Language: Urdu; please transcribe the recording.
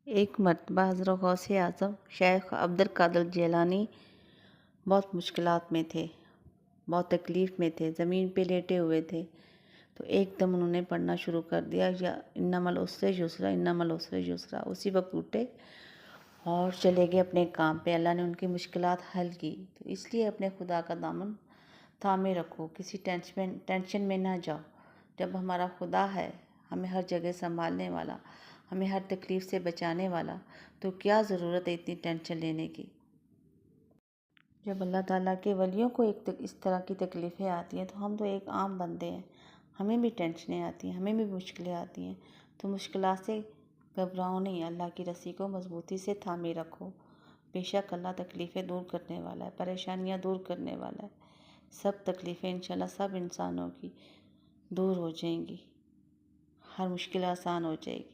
ایک مرتبہ حضرت غوث اعظم شیخ عبد القادر جیلانی بہت مشکلات میں تھے، بہت تکلیف میں تھے، زمین پہ لیٹے ہوئے تھے، تو ایک دم انہوں نے پڑھنا شروع کر دیا، یا انما العسر یسرا، انما العسر یسرا۔ اسی وقت اٹھے اور چلے گئے اپنے کام پہ، اللہ نے ان کی مشکلات حل کی۔ تو اس لیے اپنے خدا کا دامن تھامے رکھو، کسی ٹینشن میں نہ جاؤ۔ جب ہمارا خدا ہے، ہمیں ہر جگہ سنبھالنے والا، ہمیں ہر تکلیف سے بچانے والا، تو کیا ضرورت ہے اتنی ٹینشن لینے کی۔ جب اللہ تعالیٰ کے ولیوں کو اس طرح کی تکلیفیں آتی ہیں تو ہم تو ایک عام بندے ہیں، ہمیں بھی ٹینشنیں آتی ہیں، ہمیں بھی مشکلیں آتی ہیں، تو مشکلات سے گھبراؤ نہیں، اللہ کی رسی کو مضبوطی سے تھامے رکھو۔ بے شک اللہ تکلیفیں دور کرنے والا ہے، پریشانیاں دور کرنے والا ہے۔ سب تکلیفیں انشاءاللہ سب انسانوں کی دور ہو جائیں گی، ہر مشکل آسان ہو جائے گی۔